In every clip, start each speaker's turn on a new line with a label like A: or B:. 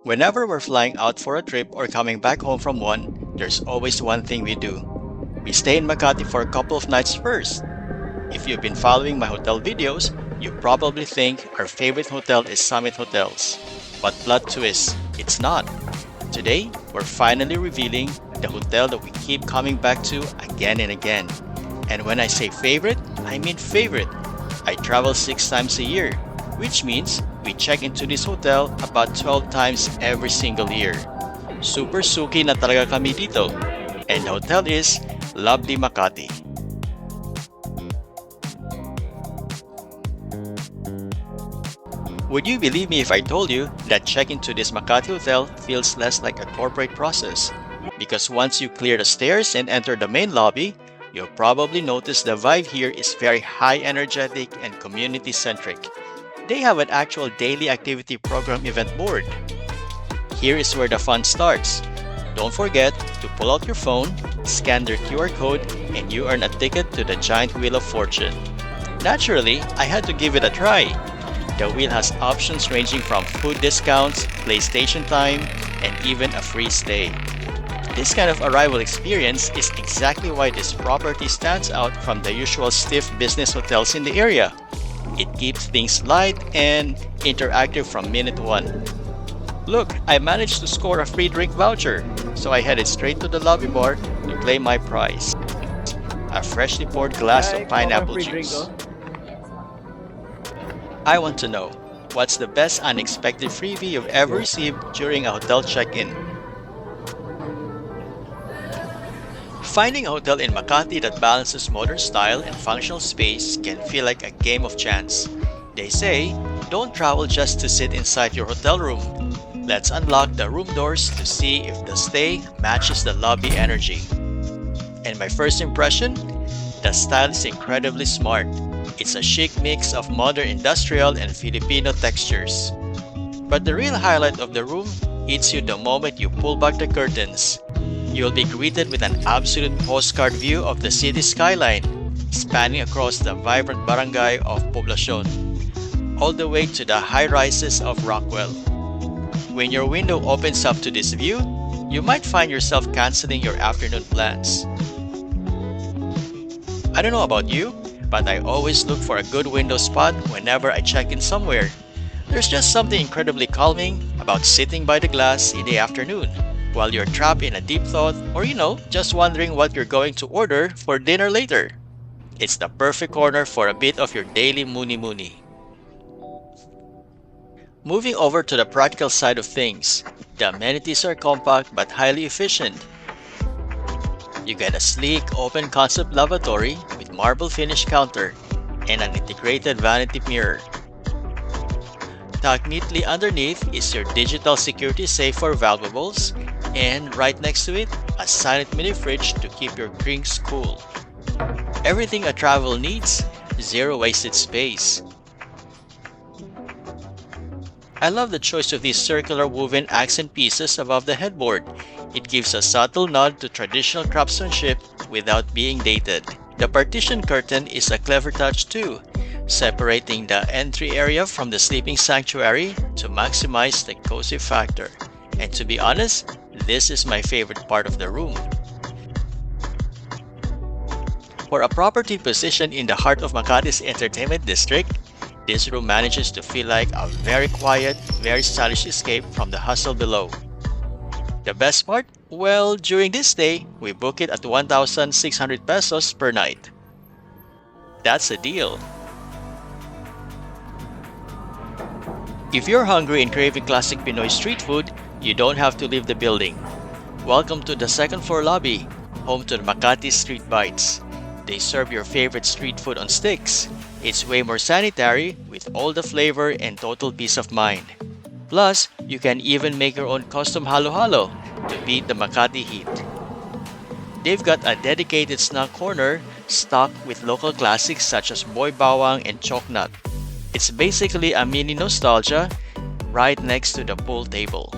A: Whenever we're flying out for a trip or coming back home from one, there's always one thing we do. We stay in Makati for a couple of nights first. If you've been following my hotel videos, you probably think our favorite hotel is Summit Hotels. But plot twist, it's not. Today, we're finally revealing the hotel that we keep coming back to again and again. And when I say favorite, I mean favorite. I travel 6 times a year, which means we check into this hotel about 12 times every single year. Super suki na talaga kami dito. And the hotel is lovely Makati. Would you believe me if I told you that check-in to this Makati hotel feels less like a corporate process? Because once you clear the stairs and enter the main lobby, you'll probably notice the vibe here is very high energetic and community-centric. They have an actual daily activity program event board. Here is where the fun starts. Don't forget to pull out your phone, scan their QR code, and you earn a ticket to the giant Wheel of Fortune. Naturally, I had to give it a try. The wheel has options ranging from food discounts, PlayStation time, and even a free stay. This kind of arrival experience is exactly why this property stands out from the usual stiff business hotels in the area. It keeps things light and interactive from minute one. Look, I managed to score a free drink voucher, so I headed straight to the lobby bar to claim my prize. A freshly poured glass of pineapple juice. I want to know, what's the best unexpected freebie you've ever received during a hotel check-in? Finding a hotel in Makati that balances modern style and functional space can feel like a game of chance. They say, don't travel just to sit inside your hotel room. Let's unlock the room doors to see if the stay matches the lobby energy. And my first impression? The style is incredibly smart. It's a chic mix of modern industrial and Filipino textures. But the real highlight of the room hits you the moment you pull back the curtains. You'll be greeted with an absolute postcard view of the city skyline, spanning across the vibrant barangay of Poblacion, all the way to the high-rises of Rockwell. When your window opens up to this view, you might find yourself canceling your afternoon plans. I don't know about you, but I always look for a good window spot whenever I check in somewhere. There's just something incredibly calming about sitting by the glass in the afternoon, while you're trapped in a deep thought or just wondering what you're going to order for dinner later. It's the perfect corner for a bit of your daily muni-muni. Moving over to the practical side of things, the amenities are compact but highly efficient. You get a sleek, open-concept lavatory with marble finish counter and an integrated vanity mirror. Tucked neatly underneath is your digital security safe for valuables, and right next to it, a silent mini fridge to keep your drinks cool. Everything a travel needs, zero wasted space. I love the choice of these circular woven accent pieces above the headboard. It gives a subtle nod to traditional craftsmanship without being dated. The partition curtain is a clever touch too, separating the entry area from the sleeping sanctuary to maximize the cozy factor. And to be honest, this is my favorite part of the room. For a property positioned in the heart of Makati's entertainment district, this room manages to feel like a very quiet, very stylish escape from the hustle below. The best part? Well, during this stay, we book it at 1,600 pesos per night. That's a deal. If you're hungry and craving classic Pinoy street food, you don't have to leave the building. Welcome to the second floor lobby, home to the Makati Street Bites. They serve your favorite street food on sticks. It's way more sanitary with all the flavor and total peace of mind. Plus, you can even make your own custom halo-halo to beat the Makati heat. They've got a dedicated snack corner stocked with local classics such as boy bawang and choknut. It's basically a mini nostalgia right next to the pool table.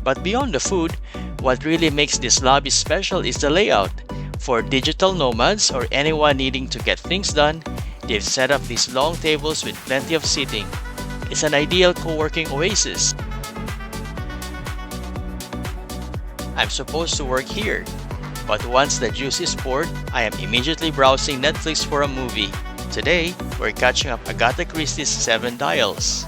A: But beyond the food, what really makes this lobby special is the layout. For digital nomads or anyone needing to get things done, they've set up these long tables with plenty of seating. It's an ideal co-working oasis. I'm supposed to work here. But once the juice is poured, I am immediately browsing Netflix for a movie. Today, we're catching up Agatha Christie's Seven Dials.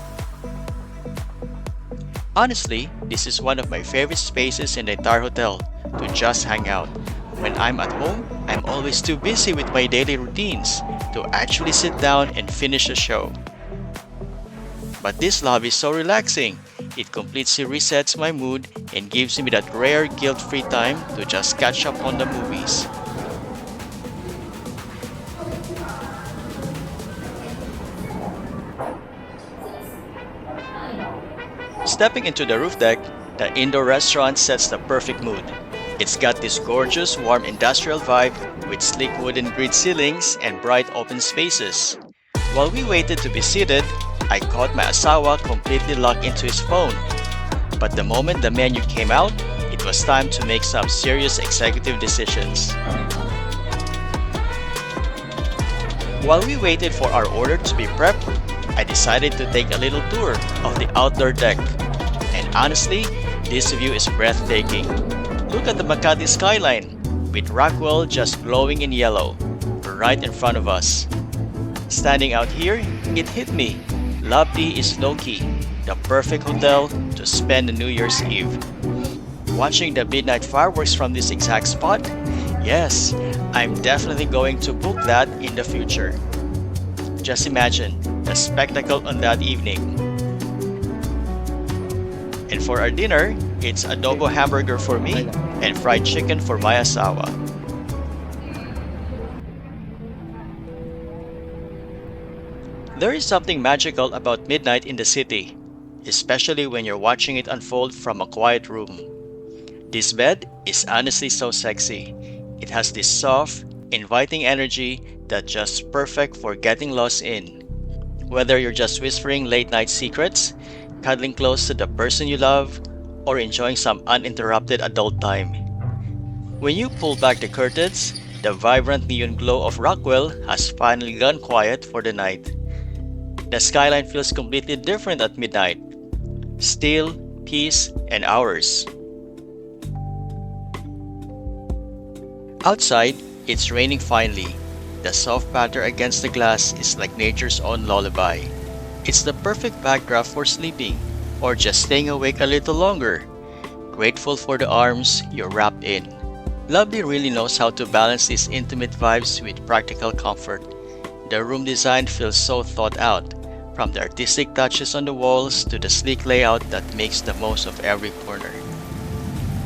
A: Honestly, this is one of my favorite spaces in the entire hotel to just hang out. When I'm at home, I'm always too busy with my daily routines to actually sit down and finish a show. But this lobby is so relaxing. It completely resets my mood and gives me that rare guilt-free time to just catch up on the movies. Stepping into the roof deck, the indoor restaurant sets the perfect mood. It's got this gorgeous, warm industrial vibe with sleek wooden grid ceilings and bright open spaces. While we waited to be seated, I caught my asawa completely locked into his phone. But the moment the menu came out, it was time to make some serious executive decisions. While we waited for our order to be prepped, I decided to take a little tour of the outdoor deck. And honestly, this view is breathtaking. Look at the Makati Skyline, with Rockwell just glowing in yellow, right in front of us. Standing out here, it hit me. Lovely is low-key, the perfect hotel to spend the New Year's Eve. Watching the midnight fireworks from this exact spot? Yes, I'm definitely going to book that in the future. Just imagine the spectacle on that evening. And for our dinner, it's adobo hamburger for me and fried chicken for my asawa. There is something magical about midnight in the city, especially when you're watching it unfold from a quiet room. This bed is honestly so sexy. It has this soft, inviting energy that's just perfect for getting lost in. Whether you're just whispering late-night secrets, cuddling close to the person you love, or enjoying some uninterrupted adult time. When you pull back the curtains, the vibrant neon glow of Rockwell has finally gone quiet for the night. The skyline feels completely different at midnight. Still, peace, and hours. Outside, it's raining finally. The soft patter against the glass is like nature's own lullaby. It's the perfect backdrop for sleeping, or just staying awake a little longer. Grateful for the arms you're wrapped in. Lovely really knows how to balance these intimate vibes with practical comfort. The room design feels so thought out, from the artistic touches on the walls to the sleek layout that makes the most of every corner.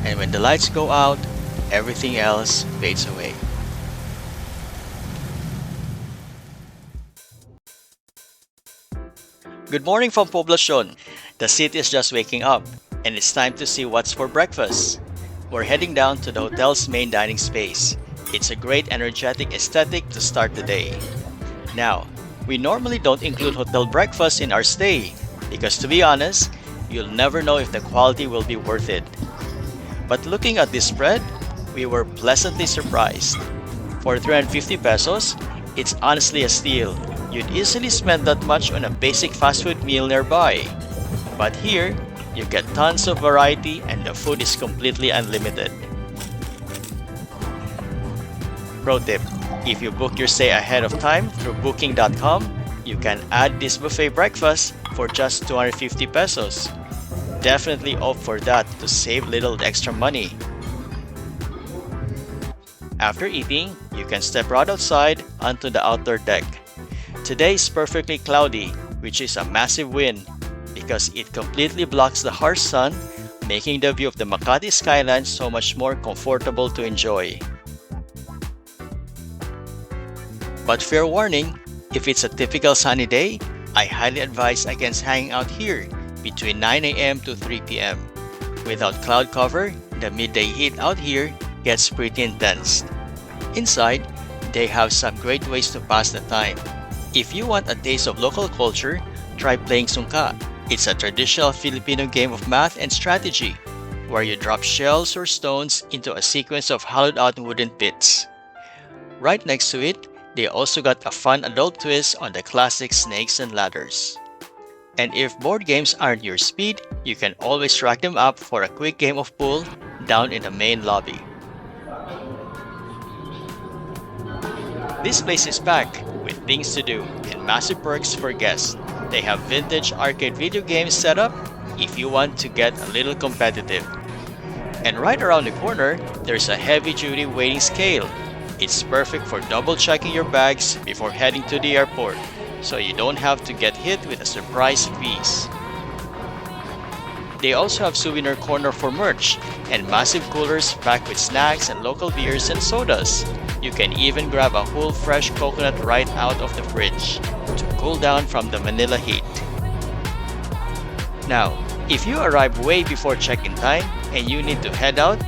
A: And when the lights go out, everything else fades away. Good morning from Poblacion. The city is just waking up, and it's time to see what's for breakfast. We're heading down to the hotel's main dining space. It's a great energetic aesthetic to start the day. Now, we normally don't include hotel breakfast in our stay because, to be honest, you'll never know if the quality will be worth it. But looking at this spread, we were pleasantly surprised. For 350 pesos, it's honestly a steal. You'd easily spend that much on a basic fast food meal nearby. But here, you get tons of variety and the food is completely unlimited. Pro tip: if you book your stay ahead of time through booking.com, you can add this buffet breakfast for just 250 pesos. Definitely opt for that to save little extra money. After eating, you can step right outside onto the outdoor deck. Today is perfectly cloudy, which is a massive win because it completely blocks the harsh sun, making the view of the Makati skyline so much more comfortable to enjoy. But fair warning, if it's a typical sunny day, I highly advise against hanging out here between 9 a.m. to 3 p.m. Without cloud cover, the midday heat out here gets pretty intense. Inside, they have some great ways to pass the time. If you want a taste of local culture, try playing sungka. It's a traditional Filipino game of math and strategy, where you drop shells or stones into a sequence of hollowed-out wooden pits. Right next to it, they also got a fun adult twist on the classic snakes and ladders. And if board games aren't your speed, you can always rack them up for a quick game of pool down in the main lobby. This place is packed with things to do and massive perks for guests. They have vintage arcade video games set up if you want to get a little competitive. And right around the corner, there's a heavy-duty weighing scale. It's perfect for double-checking your bags before heading to the airport, so you don't have to get hit with a surprise fees. They also have souvenir corner for merch and massive coolers packed with snacks and local beers and sodas. You can even grab a whole fresh coconut right out of the fridge to cool down from the Manila heat. Now, if you arrive way before check-in time and you need to head out,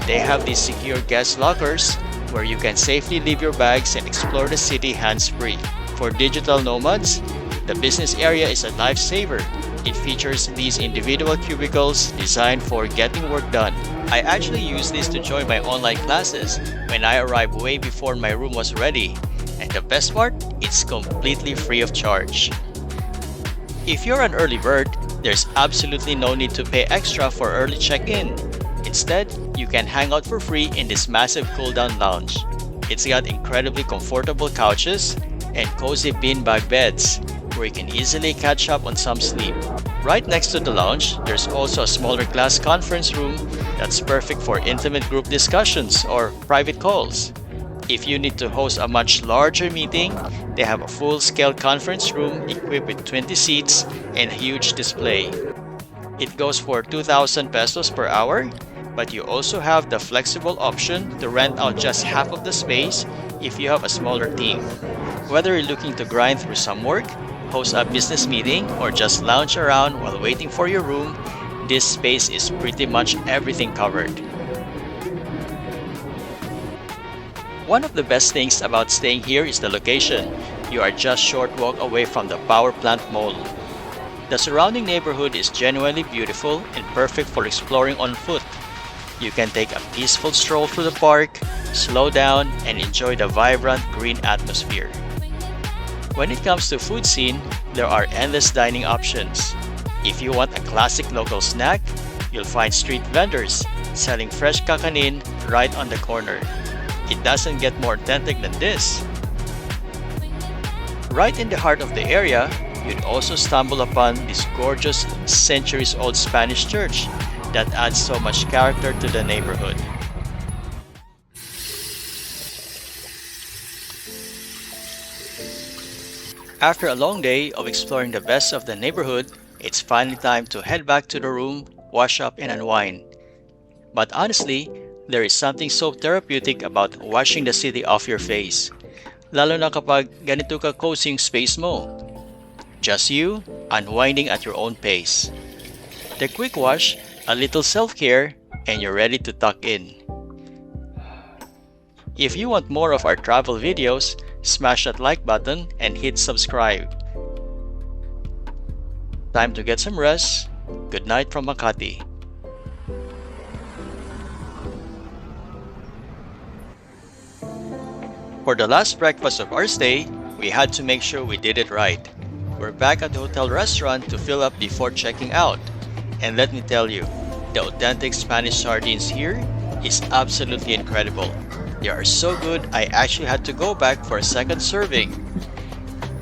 A: they have these secure guest lockers where you can safely leave your bags and explore the city hands-free. For digital nomads, the business area is a lifesaver. It features these individual cubicles designed for getting work done. I actually use this to join my online classes when I arrived way before my room was ready. And the best part, it's completely free of charge. If you're an early bird, there's absolutely no need to pay extra for early check-in. Instead, you can hang out for free in this massive cooldown lounge. It's got incredibly comfortable couches and cozy beanbag beds where you can easily catch up on some sleep. Right next to the lounge, there's also a smaller glass conference room that's perfect for intimate group discussions or private calls. If you need to host a much larger meeting, they have a full-scale conference room equipped with 20 seats and a huge display. It goes for 2,000 pesos per hour, but you also have the flexible option to rent out just half of the space if you have a smaller team. Whether you're looking to grind through some work, host a business meeting, or just lounge around while waiting for your room, this space is pretty much everything covered. One of the best things about staying here is the location. You are just short walk away from the power plant mall. The surrounding neighborhood is genuinely beautiful and perfect for exploring on foot. You can take a peaceful stroll through the park, slow down, and enjoy the vibrant green atmosphere. When it comes to food scene, there are endless dining options. If you want a classic local snack, you'll find street vendors selling fresh kakanin right on the corner. It doesn't get more authentic than this. Right in the heart of the area, you'd also stumble upon this gorgeous centuries-old Spanish church that adds so much character to the neighborhood. After a long day of exploring the best of the neighborhood, it's finally time to head back to the room, wash up, and unwind. But honestly, there is something so therapeutic about washing the city off your face. Lalo na kapag ganito ka cozy yung space mo. Just you, unwinding at your own pace. The quick wash, a little self-care, and you're ready to tuck in. If you want more of our travel videos, smash that like button and hit subscribe. Time to get some rest. Good night from Makati. For the last breakfast of our stay, we had to make sure we did it right. We're back at the hotel restaurant to fill up before checking out. And let me tell you, the authentic Spanish sardines here is absolutely incredible. They are so good, I actually had to go back for a second serving.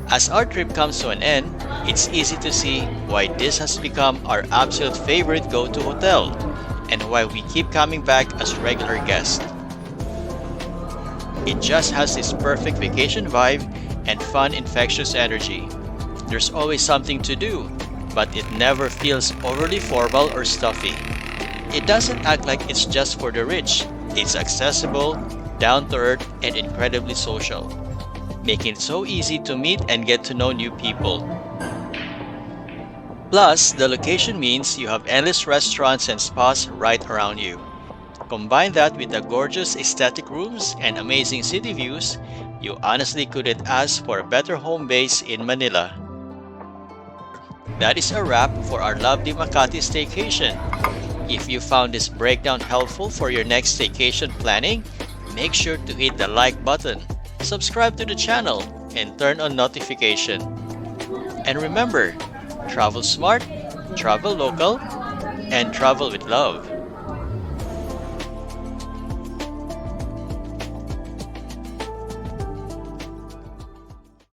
A: As our trip comes to an end, it's easy to see why this has become our absolute favorite go-to hotel and why we keep coming back as regular guests. It just has this perfect vacation vibe and fun, infectious energy. There's always something to do, but it never feels overly formal or stuffy. It doesn't act like it's just for the rich. It's accessible, down-to-earth, and incredibly social, making it so easy to meet and get to know new people. Plus, the location means you have endless restaurants and spas right around you. Combine that with the gorgeous aesthetic rooms and amazing city views, you honestly couldn't ask for a better home base in Manila. That is a wrap for our lovely Makati staycation. If you found this breakdown helpful for your next staycation planning, make sure to hit the like button, subscribe to the channel, and turn on notification. And remember, travel smart, travel local, and travel with love.